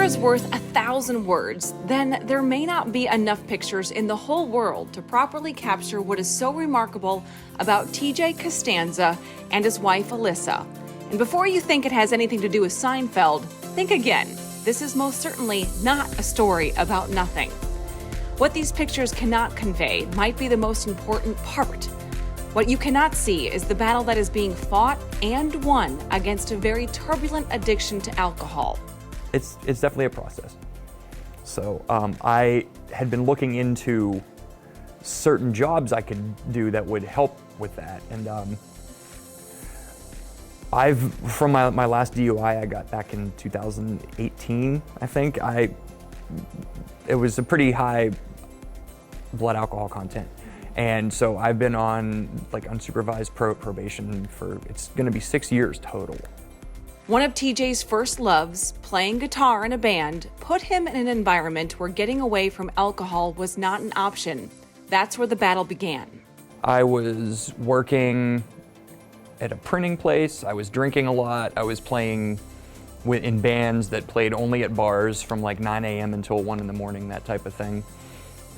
is worth 1,000 words, then there may not be enough pictures in the whole world to properly capture what is so remarkable about TJ Costanza and his wife Alyssa. And before you think it has anything to do with Seinfeld, think again. This is most certainly not a story about nothing. What these pictures cannot convey might be the most important part. What you cannot see is the battle that is being fought and won against a very turbulent addiction to alcohol. It's definitely a process. So I had been looking into certain jobs I could do that would help with that. And from my last DUI I got back in 2018, I think, it was a pretty high blood alcohol content. And so I've been on like unsupervised probation for, it's gonna be 6 years total. One of TJ's first loves, playing guitar in a band, put him in an environment where getting away from alcohol was not an option. That's where the battle began. I was working at a printing place, I was drinking a lot, I was playing in bands that played only at bars from like 9 a.m. until 1 in the morning, that type of thing.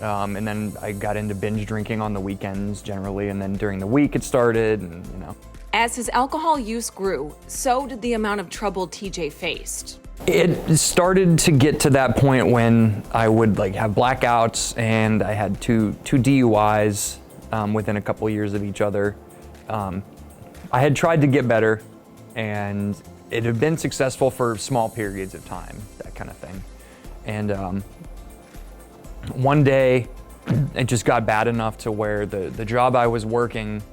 And then I got into binge drinking on the weekends generally, and then during the week it started, and you know. As his alcohol use grew, so did the amount of trouble TJ faced. It started to get to that point when I would like have blackouts, and I had two DUIs within a couple years of each other. I had tried to get better, and it had been successful for small periods of time, that kind of thing. And one day, it just got bad enough to where the job I was working,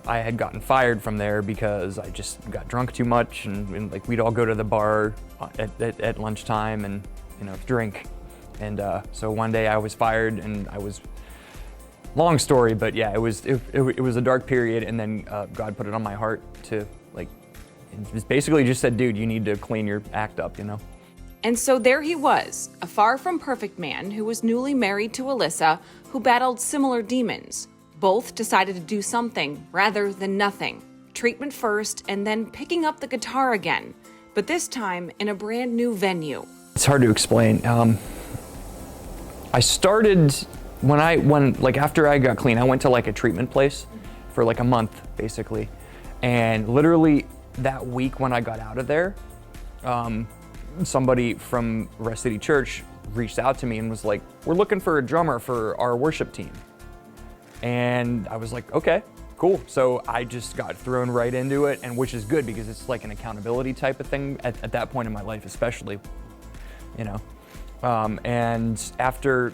I had gotten fired from there because I just got drunk too much, and like we'd all go to the bar at lunchtime and, you know, drink. And so one day I was fired, and I was, long story, but yeah, it was a dark period, and then God put it on my heart to like, it just basically just said, dude, you need to clean your act up, you know? And so there he was, a far from perfect man who was newly married to Alyssa, who battled similar demons. Both decided to do something rather than nothing. Treatment first, and then picking up the guitar again, but this time in a brand new venue. It's hard to explain. I started when after I got clean, I went to like a treatment place for like a month basically, and literally that week when I got out of there, somebody from Rest City Church reached out to me and was like, we're looking for a drummer for our worship team. And I was like, okay, cool. So I just got thrown right into it, and which is good because it's like an accountability type of thing at that point in my life, especially, you know. And after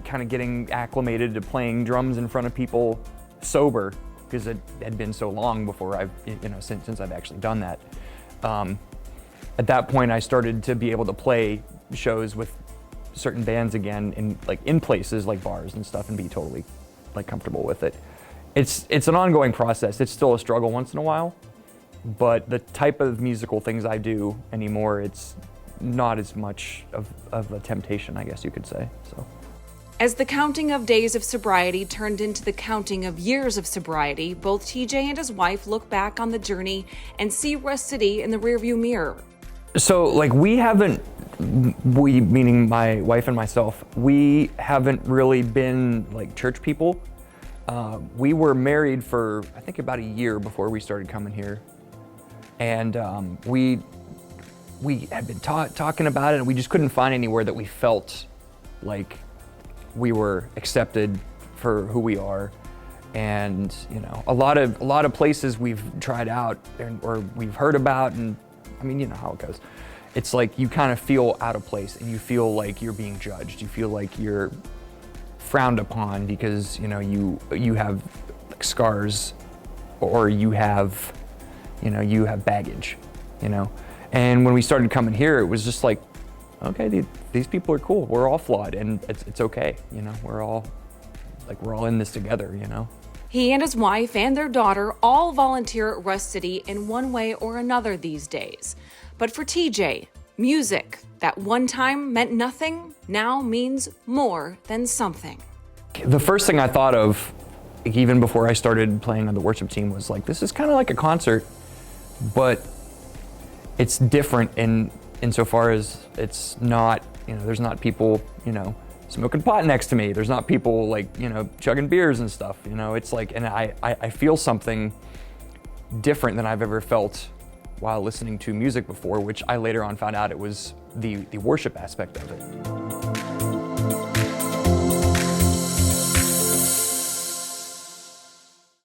kind of getting acclimated to playing drums in front of people sober, because it had been so long before I've, you know, since I've actually done that. At that point, I started to be able to play shows with certain bands again in places like bars and stuff, and be totally like comfortable with it. It's an ongoing process. It's still a struggle once in a while, but the type of musical things I do anymore, it's not as much of a temptation, I guess you could say. So. As the counting of days of sobriety turned into the counting of years of sobriety, both TJ and his wife look back on the journey and see Rest City in the rearview mirror. So like we, meaning my wife and myself, we haven't really been like church people. We were married for, I think, about a year before we started coming here. And we had been talking about it, and we just couldn't find anywhere that we felt like we were accepted for who we are. And, you know, a lot of places we've tried out or we've heard about, and I mean, you know how it goes. It's like you kind of feel out of place, and you feel like you're being judged. You feel like you're frowned upon because, you know, you have like scars, or you have baggage, you know. And when we started coming here, it was just like, okay, these people are cool. We're all flawed, and it's okay, you know. We're all in this together, you know. He and his wife and their daughter all volunteer at Rest City in one way or another these days. But for TJ, music that one time meant nothing now means more than something. The first thing I thought of, even before I started playing on the worship team, was like, this is kind of like a concert, but it's different in insofar as it's not, there's not people, smoking pot next to me. There's not people like, chugging beers and stuff, it's like, and I feel something different than I've ever felt while listening to music before, which I later on found out it was the worship aspect of it.